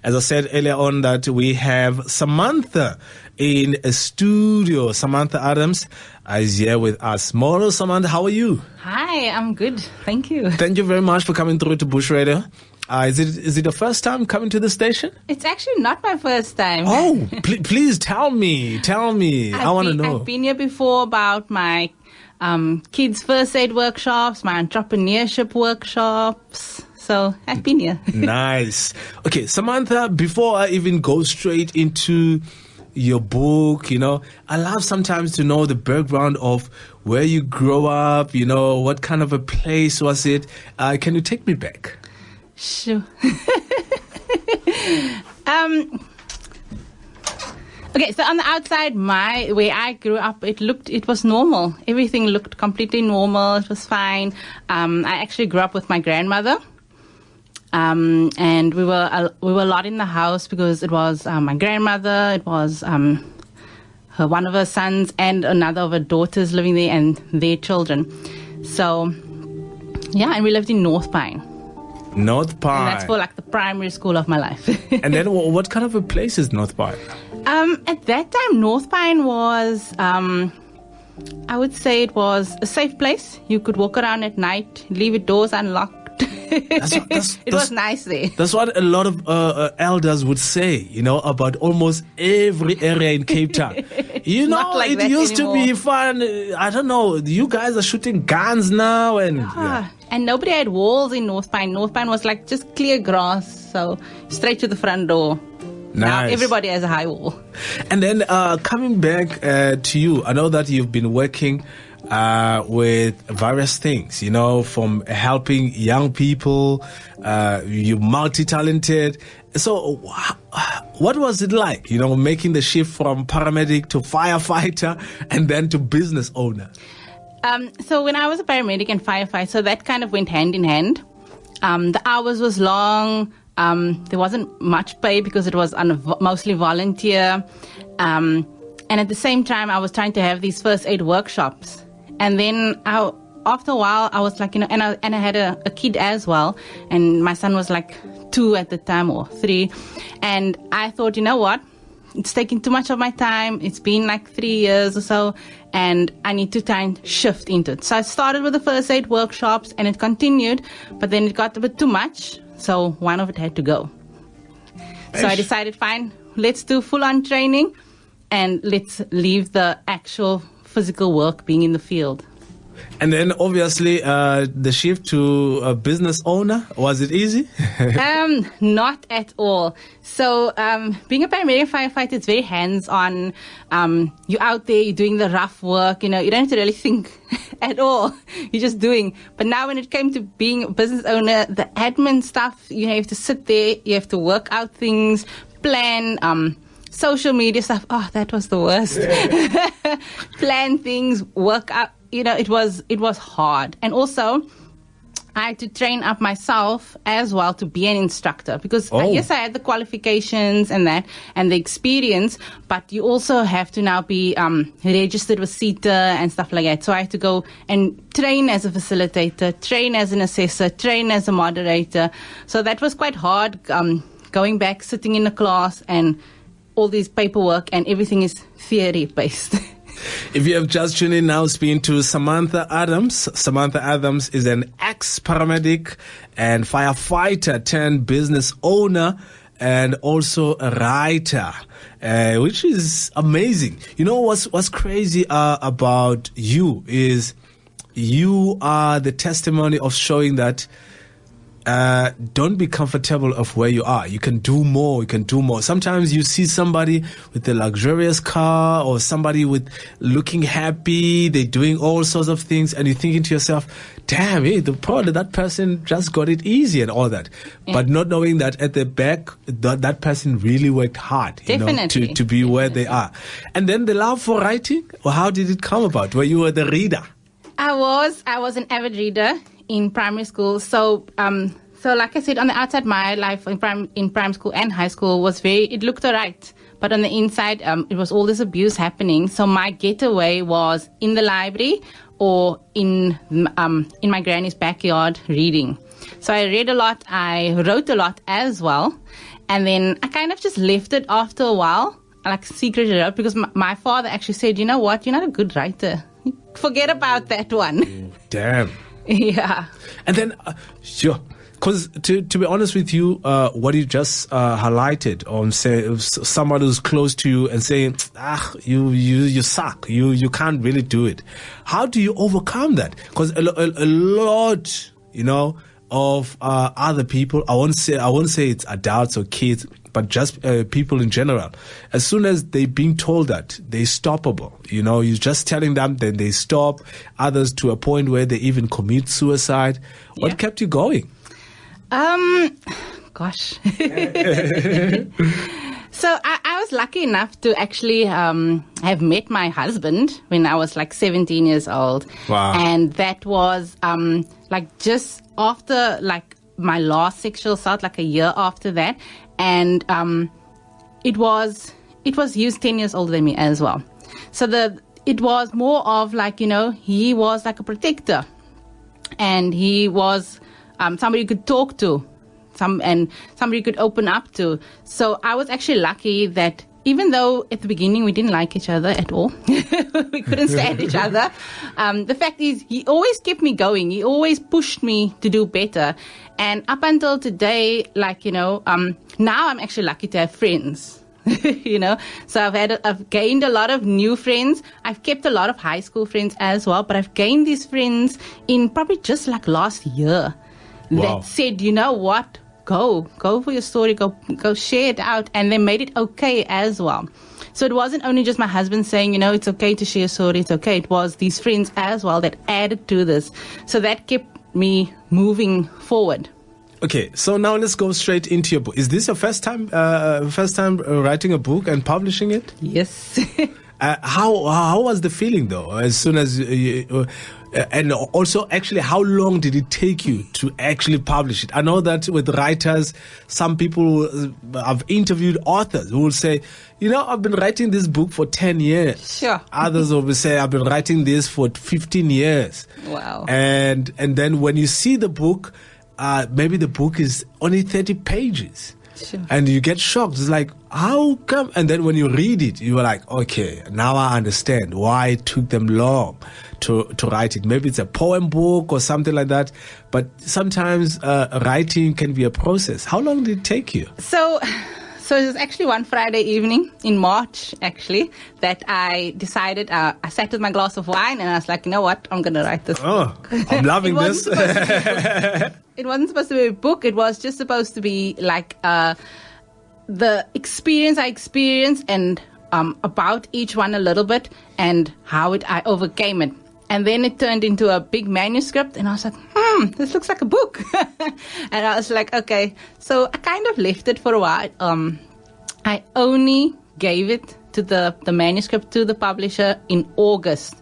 As I said earlier on, that we have Samantha in a studio. Samantha Adams is here with us. Moro, Samantha, how are you? Hi, I'm good. Thank you. Thank you very much for coming through to Bush Radio. Is it the first time coming to the station? It's actually not my first time. Oh, please tell me. I want to know. I've been here before about my kids' first aid workshops, my entrepreneurship workshops. So I've been here. Nice. Okay, Samantha, before I even go straight into your book, I love sometimes to know the background of where you grew up, what kind of a place was it? Can you take me back? Sure. Okay, so on the outside, where I grew up, it was normal. Everything looked completely normal. It was fine. I actually grew up with my grandmother. And we were a lot in the house because it was my grandmother, it was one of her sons and another of her daughters living there and their children. So, yeah, and we lived in North Pine. North Pine. And that's for like the primary school of my life. And then what kind of a place is North Pine? At that time, North Pine was, I would say it was a safe place. You could walk around at night, leave your doors unlocked. It was nice there. That's what a lot of elders would say, about almost every area in Cape Town. It used to be fun. I don't know. You guys are shooting guns now. And nobody had walls in North Pine. North Pine was like just clear grass. So straight to the front door. Nice. Now everybody has a high wall. And then coming back to you, I know that you've been working with various things, from helping young people, you're multi-talented. So what was it like, making the shift from paramedic to firefighter and then to business owner? So when I was a paramedic and firefighter, so that kind of went hand in hand. The hours was long. There wasn't much pay because it was mostly volunteer. And at the same time, I was trying to have these first aid workshops. And then after a while, I was like, and I had a kid as well. And my son was like 2 at the time or 3. And I thought, you know what? It's taking too much of my time. It's been like 3 years or so. And I need to try and shift into it. So I started with the first aid workshops and it continued. But then it got a bit too much. So one of it had to go. So I decided, fine, let's do full-on training. And let's leave the actual physical work being in the field. And then obviously the shift to a business owner, was it easy? Not at all. So being a paramedic firefighter, it's very hands-on. You're out there, you're doing the rough work, you don't have to really think at all. You're just doing. But now when it came to being a business owner, the admin stuff, you have to sit there, you have to work out things, plan, social media stuff, that was the worst. Plan things, work out, it was hard. And also, I had to train up myself as well to be an instructor because yes, I had the qualifications and that and the experience, but you also have to now be registered with CETA and stuff like that. So I had to go and train as a facilitator, train as an assessor, train as a moderator. So that was quite hard, going back, sitting in a class and all these paperwork and everything is theory-based. If you have just tuned in now, speaking to Samantha Adams. Samantha Adams is an ex-paramedic and firefighter turned business owner and also a writer, which is amazing. What's crazy about you is you are the testimony of showing that don't be comfortable of where you are. You can do more. Sometimes you see somebody with a luxurious car or somebody with looking happy. They're doing all sorts of things and you're thinking to yourself, damn, probably that person just got it easy and all that. Yeah. But not knowing that at the back, that person really worked hard, to be where they are. And then the love for writing, or how did it come about? Where you were the reader? I was an avid reader in primary school. So like I said, on the outside, my life in primary school and high school it looked all right. But on the inside, it was all this abuse happening. So my getaway was in the library or in my granny's backyard reading. So I read a lot. I wrote a lot as well. And then I kind of just left it after a while, like secreted it out, because my father actually said, you know what, you're not a good writer. Forget about that one. Damn. Yeah. And then, sure. Because to be honest with you, what you just highlighted on say someone who's close to you and saying, you suck, you can't really do it. How do you overcome that? Because a lot, of other people, I won't say it's adults or kids, but just people in general. As soon as they're being told that, they're stoppable. You're just telling them, then they stop. Others to a point where they even commit suicide. What kept you going? Gosh. So I was lucky enough to actually have met my husband when I was like 17 years old. Wow. And that was like just after like my last sexual assault, like a year after that. And it was he was 10 years older than me as well. So it was more of like, he was like a protector. And he was somebody you could talk to, and somebody you could open up to. So I was actually lucky that even though at the beginning we didn't like each other at all, we couldn't stand each other, the fact is he always kept me going. He always pushed me to do better. And up until today, like, now I'm actually lucky to have friends. So I've gained a lot of new friends. I've kept a lot of high school friends as well, but I've gained these friends in probably just like last year. Wow. That said, you know what, go for your story, go share it out, and they made it okay as well. So it wasn't only just my husband saying, it's okay to share a story, it's okay. It was these friends as well that added to this. So that kept me moving forward. Okay, so now let's go straight into your book. Is this your first time writing a book and publishing it? Yes. How was the feeling though? As soon as and also actually, how long did it take you to actually publish it? I know that with writers, some people I've interviewed authors who will say, I've been writing this book for 10 years. Sure. Others will say, I've been writing this for 15 years. Wow. And then when you see the book, maybe the book is only 30 pages. Sure. And you get shocked. It's like, how come? And then when you read it, you are like, okay, now I understand why it took them long to write it. Maybe it's a poem book or something like that. But sometimes writing can be a process. How long did it take you? So it was actually one Friday evening in March, actually, that I decided, I sat with my glass of wine and I was like, you know what, I'm going to write this book. I'm loving this. It wasn't supposed to be a book. It was just supposed to be like the experience I experienced and about each one a little bit and how I overcame it. And then it turned into a big manuscript and I was like, this looks like a book. And I was like, okay. So I kind of left it for a while. I only gave it to the manuscript to the publisher in August.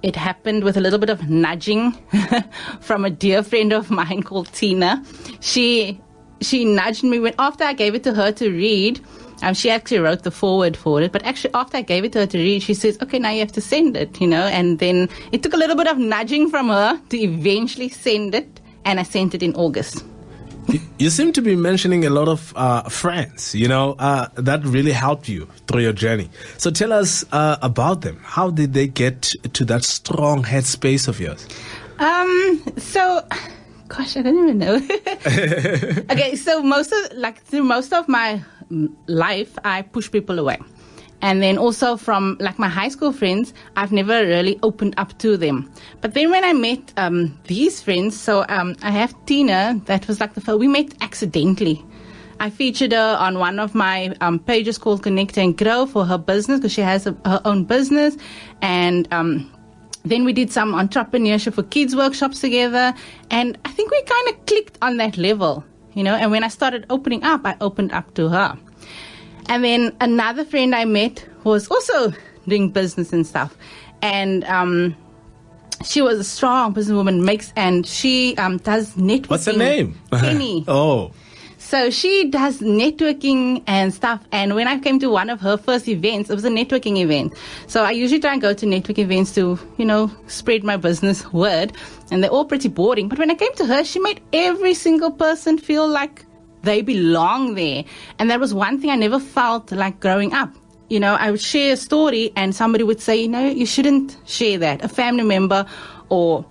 It happened with a little bit of nudging from a dear friend of mine called Tina. She nudged me after I gave it to her to read. She actually wrote the foreword for it, but actually after I gave it to her to read, she says, okay, now you have to send it, and then it took a little bit of nudging from her to eventually send it, and I sent it in August. You seem to be mentioning a lot of friends, that really helped you through your journey. So tell us about them. How did they get to that strong headspace of yours? Gosh, I don't even know. Okay, so through most of my life, I push people away. And then also from like my high school friends, I've never really opened up to them. But then when I met these friends, so I have Tina, that was like we met accidentally. I featured her on one of my pages called Connect and Grow for her business because she has her own business. And then we did some entrepreneurship for kids workshops together. And I think we kind of clicked on that level, and when I started opening up, I opened up to her. And then another friend I met was also doing business and stuff. And she was a strong businesswoman, and she does networking. What's her name? Kenny. Oh. So she does networking and stuff. And when I came to one of her first events, it was a networking event. So I usually try and go to network events to, spread my business word. And they're all pretty boring. But when I came to her, she made every single person feel like they belong there. And that was one thing I never felt like growing up. I would share a story and somebody would say, you shouldn't share that. A family member or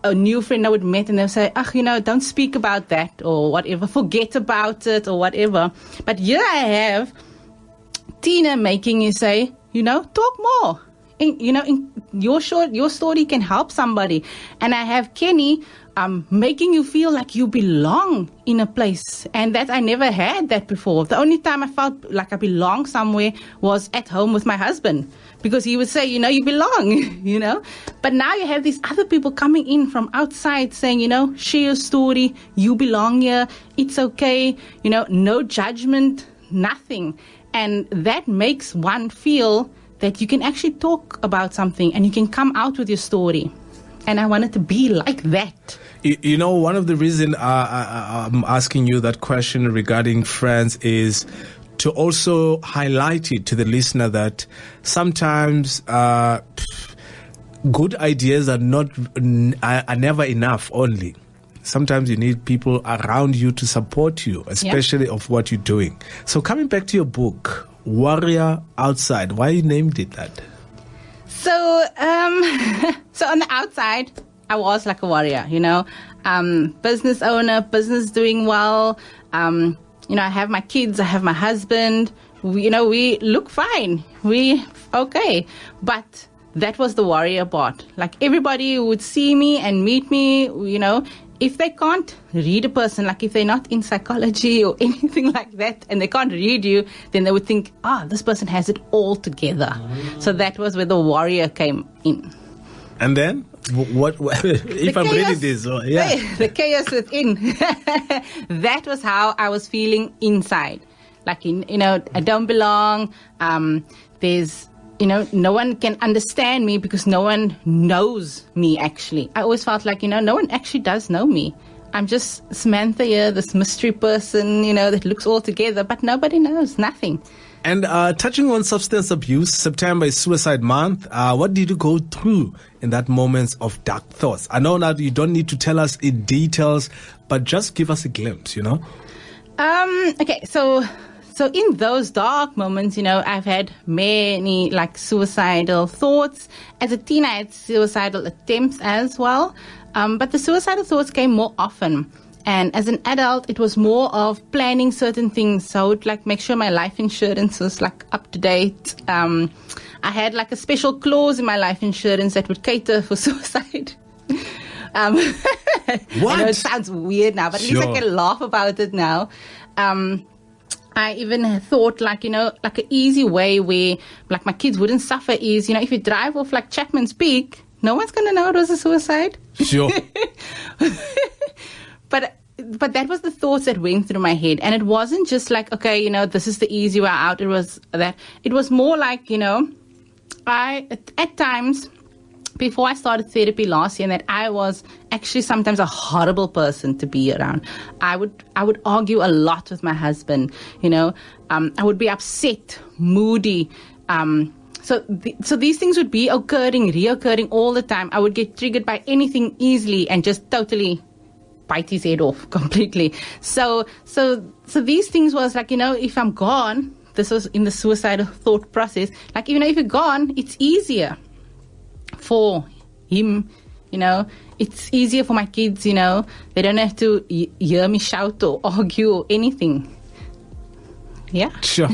a new friend I would meet, and they'll say, don't speak about that or whatever, forget about it or whatever. But here I have Tina making you say, talk more. Your story can help somebody. And I have Kenny making you feel like you belong in a place. And that I never had that before. The only time I felt like I belong somewhere was at home with my husband. Because he would say, you belong, But now you have these other people coming in from outside saying, share your story, you belong here, it's okay, no judgment, nothing. And that makes one feel that you can actually talk about something and you can come out with your story. And I wanted to be like that. One of the reasons I'm asking you that question regarding friends is to also highlight it to the listener that sometimes good ideas are never enough only. Sometimes you need people around you to support you, especially of what you're doing. So coming back to your book, Warrior Outside, why you named it that? So, so on the outside, I was like a warrior, business owner, business doing well. I have my kids, I have my husband. We look fine. We okay. But that was the warrior part. Like everybody would see me and meet me, if they can't read a person, like if they're not in psychology or anything like that, and they can't read you, then they would think, this person has it all together. So that was where the warrior came in. And then, what if I'm reading this? The chaos within. That was how I was feeling inside. Like, I don't belong. There's, no one can understand me because no one knows me, actually. I always felt like, no one actually does know me. I'm just Samantha here, this mystery person, that looks all together, but nobody knows, nothing. And touching on substance abuse, September is Suicide Month. What did you go through in that moments of dark thoughts? I know that you don't need to tell us in details, but just give us a glimpse, Okay, so in those dark moments, I've had many suicidal thoughts. As a teen, I had suicidal attempts as well. But the suicidal thoughts came more often. And as an adult, it was more of planning certain things. So I would make sure my life insurance was up to date. I had a special clause in my life insurance that would cater for suicide. What? I know it sounds weird now, but at least I can laugh about it now. I even thought an easy way where my kids wouldn't suffer is, if you drive off Chapman's Peak, no one's going to know it was a suicide. Sure. But that was the thoughts that went through my head. And it wasn't just okay, this is the easy way out. It was that. It was more I, at times, before I started therapy last year, and that I was actually sometimes a horrible person to be around. I would argue a lot with my husband, I would be upset, moody. So these things would be reoccurring all the time. I would get triggered by anything easily and just totally bite his head off completely. So these things was if I'm gone, this was in the suicidal thought process, if you're gone, it's easier for him, it's easier for my kids, they don't have to hear me shout or argue or anything. Yeah. Sure.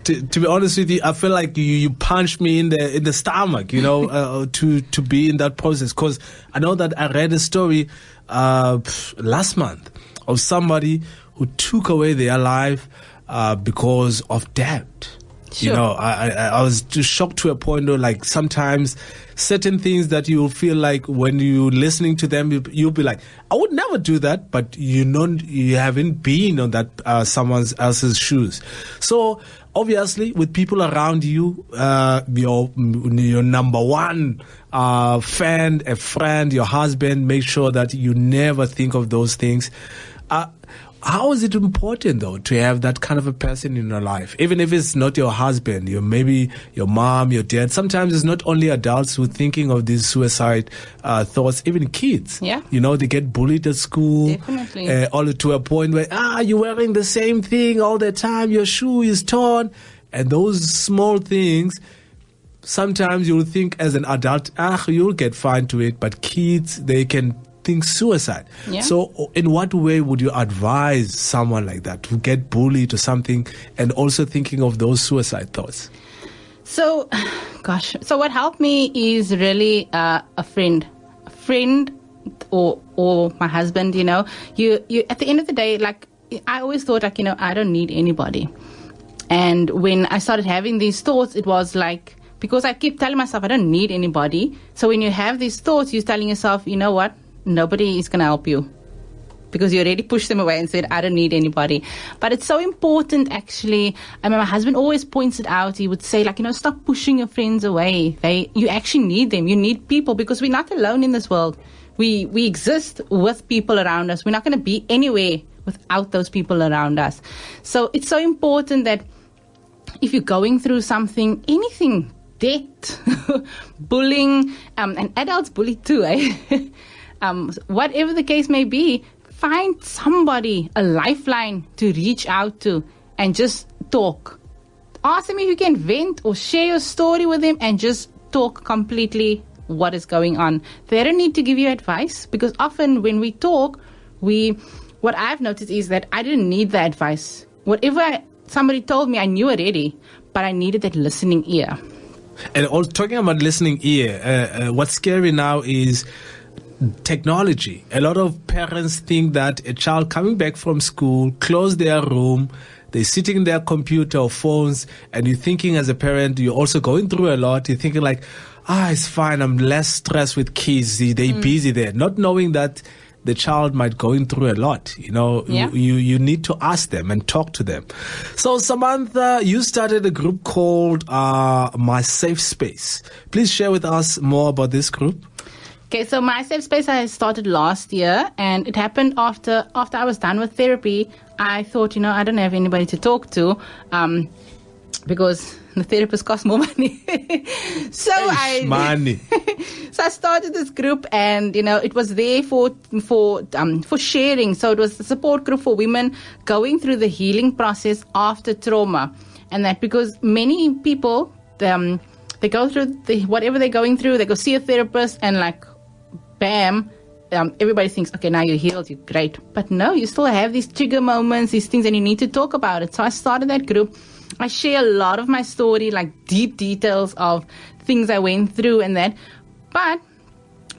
To be honest with you, I feel like you punched me in the stomach, to be in that process. Because I know that I read a story last month of somebody who took away their life because of debt. Sure. I was just shocked to a point though, sometimes certain things that you feel when you're listening to them, you'll be like, I would never do that, but you haven't been on that someone else's shoes. So obviously with people around you, your number one a friend, your husband, make sure that you never think of those things. How is it important, though, to have that kind of a person in your life? Even if it's not your husband, maybe your mom, your dad. Sometimes it's not only adults who are thinking of these suicide thoughts, even kids. Yeah. They get bullied at school. Definitely. All to a point where, you're wearing the same thing all the time. Your shoe is torn. And those small things, sometimes you'll think as an adult, you'll get fine to it. But kids, they can think suicide. Yeah. So in what way would you advise someone like that to get bullied or something and also thinking of those suicide thoughts? So what helped me is really a friend or my husband. You at the end of the day, like, I always thought, like, I don't need anybody. And when I started having these thoughts, it was like, because I keep telling myself I don't need anybody. So when you have these thoughts, you're telling yourself, you know what? Nobody is going to help you, because you already pushed them away and said, I don't need anybody. But it's so important, actually. I mean, my husband always points it out. He would say, like, stop pushing your friends away. You actually need them. You need people, because we're not alone in this world. We exist with people around us. We're not going to be anywhere without those people around us. So it's so important that if you're going through something, anything, debt, bullying, and adults bully too, whatever the case may be, find somebody, a lifeline to reach out to and just talk. Ask them if you can vent or share your story with them and just talk completely what is going on. They don't need to give you advice, because often when we talk, what I've noticed is that I didn't need the advice. Whatever somebody told me, I knew already, but I needed that listening ear. And talking about listening ear, what's scary now is technology. A lot of parents think that a child coming back from school, close their room, they're sitting in their computer or phones, and you're thinking as a parent, you're also going through a lot. You're thinking like, it's fine, I'm less stressed with kids, they're busy there. Not knowing that the child might going through a lot. You need to ask them and talk to them. So Samantha, you started a group called My Safe Space. Please share with us more about this group. Okay, so My Safe Space I started last year, and it happened after I was done with therapy. I thought, I don't have anybody to talk to, because the therapist costs more money. So I started this group, and it was there for sharing. So it was a support group for women going through the healing process after trauma, and that because many people they go through whatever they're going through, they go see a therapist, and like, bam, everybody thinks, okay, now you're healed, you're great. But no, you still have these trigger moments, these things, and you need to talk about it. So I started that group. I share a lot of my story, like deep details of things I went through and that. But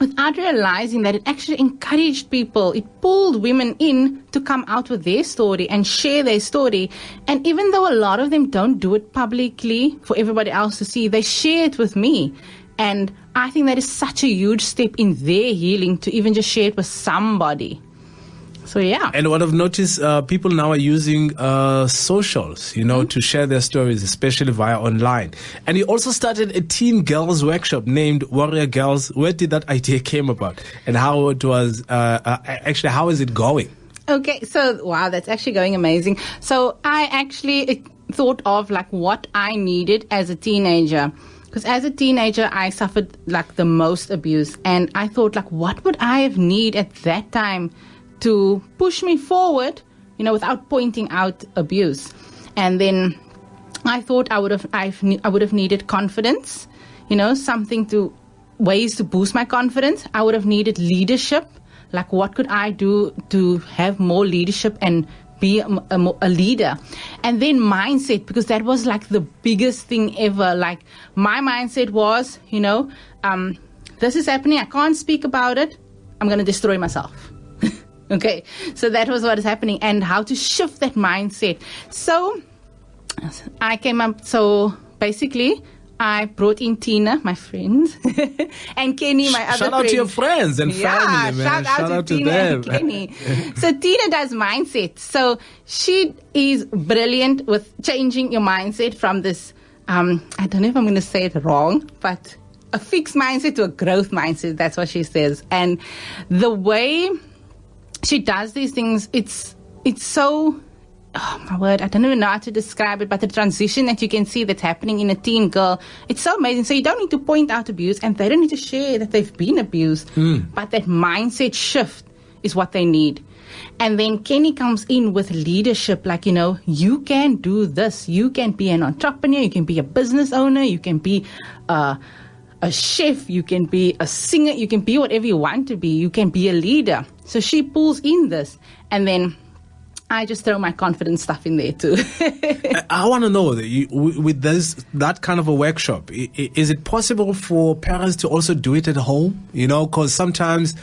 without realizing that it actually encouraged people, it pulled women in to come out with their story and share their story. And even though a lot of them don't do it publicly for everybody else to see, they share it with me. And I think that is such a huge step in their healing, to even just share it with somebody. So, yeah. And what I've noticed, people now are using socials, to share their stories, especially via online. And you also started a teen girls workshop named Warrior Girls. Where did that idea came about? And how it was, actually, how is it going? Okay, so, wow, that's actually going amazing. So I actually thought of like what I needed as a teenager. Because as a teenager, I suffered like the most abuse. And I thought, like, what would I have need at that time to push me forward, without pointing out abuse? And then I thought I would have needed confidence, ways to boost my confidence. I would have needed leadership. Like, what could I do to have more leadership and be a leader? And then mindset, because that was like the biggest thing ever. Like, my mindset was, this is happening, I can't speak about it, I'm going to destroy myself. Okay, so that was what is happening, and how to shift that mindset. So I came up, so basically I brought in Tina, my friend, and Kenny, my other friend. Shout out to your friends and family, man. Shout out to Tina and Kenny. So Tina does mindset. So she is brilliant with changing your mindset from this, I don't know if I'm going to say it wrong, but a fixed mindset to a growth mindset. That's what she says. And the way she does these things, it's it's so, oh my word, I don't even know how to describe it, but the transition that you can see that's happening in a teen girl, it's so amazing. So you don't need to point out abuse, and they don't need to share that they've been abused, but that mindset shift is what they need. And then Kenny comes in with leadership, like, you can do this. You can be an entrepreneur. You can be a business owner. You can be a chef. You can be a singer. You can be whatever you want to be. You can be a leader. So she pulls in this, and then I just throw my confidence stuff in there too. I want to know, with that kind of a workshop, is it possible for parents to also do it at home? Because sometimes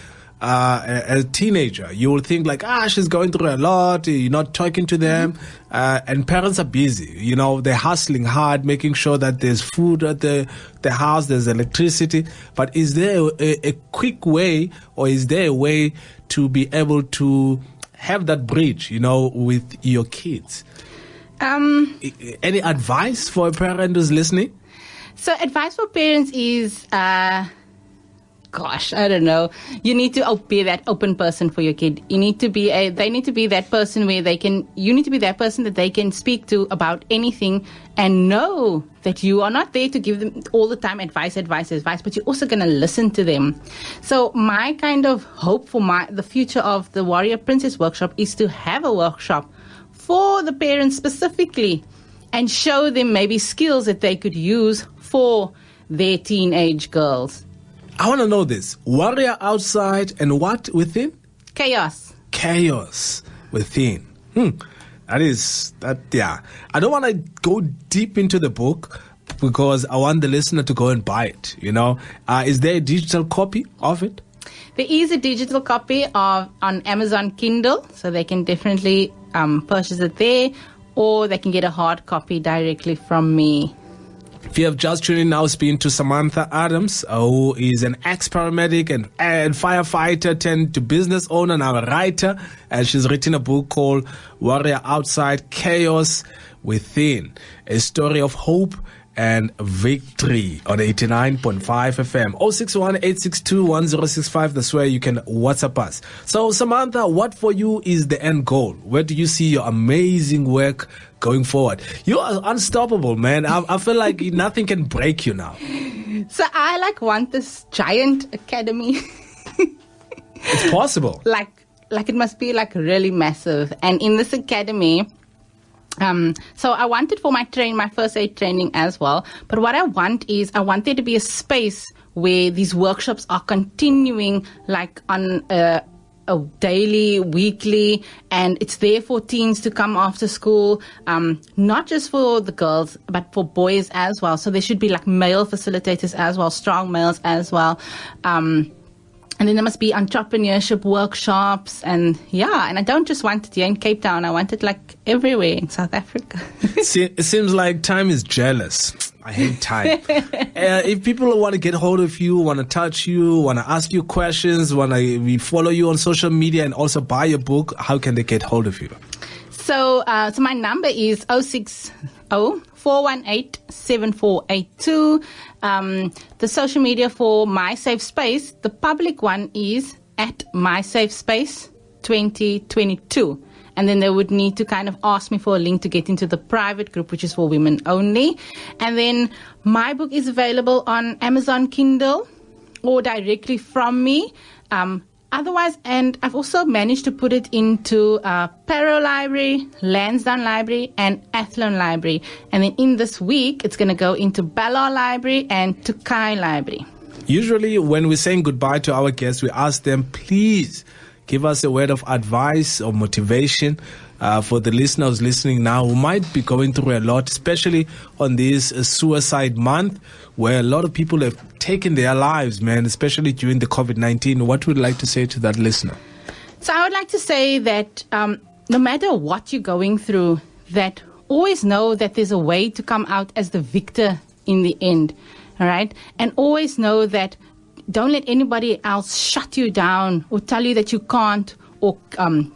as a teenager, you will think like, she's going through a lot, you're not talking to them, and parents are busy, they're hustling hard, making sure that there's food at the house, there's electricity. But is there a quick way, or is there a way to be able to have that bridge, with your kids? Any advice for a parent who's listening? So advice for parents is, I don't know. You need to be that open person for your kid. They need to be that person you need to be that person that they can speak to about anything, and know that you are not there to give them all the time advice, but you're also going to listen to them. So my kind of hope for the future of the Warrior Princess workshop is to have a workshop for the parents specifically, and show them maybe skills that they could use for their teenage girls. I want to know this. Warrior outside and what within? Chaos. Chaos within. Yeah. I don't want to go deep into the book because I want the listener to go and buy it, Is there a digital copy of it? There is a digital copy on Amazon Kindle, so they can definitely purchase it there, or they can get a hard copy directly from me. If you have just tuned in now, speaking to Samantha Adams, who is an ex-paramedic and firefighter turned to business owner, now a writer, and she's written a book called Warrior Outside, Chaos Within, a story of hope and victory on 89.5 FM. 061-862-1065. That's where you can WhatsApp us. So, Samantha, what for you is the end goal? Where do you see your amazing work going forward? You are unstoppable, man. I feel like nothing can break you now. So I want this giant academy. It's possible. Like it must be really massive. And in this academy, so I want it for my first aid training as well. But what I want there to be a space where these workshops are continuing, on a daily, weekly, and it's there for teens to come after school, not just for the girls, but for boys as well. So there should be male facilitators as well, strong males as well. And then there must be entrepreneurship workshops, and I don't just want it here in Cape Town. I want it everywhere in South Africa. It seems like time is jealous. I hate time. If people want to get hold of you, want to touch you, want to ask you questions, want to follow you on social media and also buy your book, how can they get hold of you? So my number is 060-418-7482. The social media for My Safe Space, the public one is at My Safe Space 2022. And then they would need to kind of ask me for a link to get into the private group, which is for women only. And then my book is available on Amazon Kindle or directly from me. Otherwise, and I've also managed to put it into Paro Library, Lansdowne Library, and Athlone Library. And then in this week, it's going to go into Ballard Library and Tukai Library. Usually, when we're saying goodbye to our guests, we ask them, please give us a word of advice or motivation for the listeners listening now who might be going through a lot, especially on this suicide month where a lot of people have taken their lives, man, especially during the COVID-19. What would you like to say to that listener? So I would like to say that no matter what you're going through, that always know that there's a way to come out as the victor in the end, all right? And always know that don't let anybody else shut you down or tell you that you can't or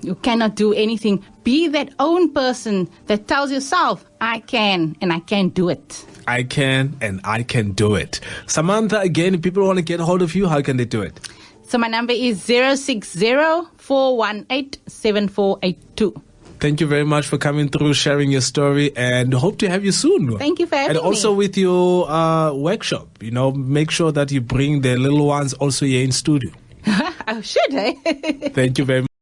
you cannot do anything. Be that own person that tells yourself, I can and I can do it. I can and I can do it. Samantha, again, if people want to get a hold of you, how can they do it? So my number is 060-418-7482. Thank you very much for coming through, sharing your story, and hope to have you soon. Thank you for having me. And also with your workshop, make sure that you bring the little ones also here in studio. Oh, should I? Thank you very much.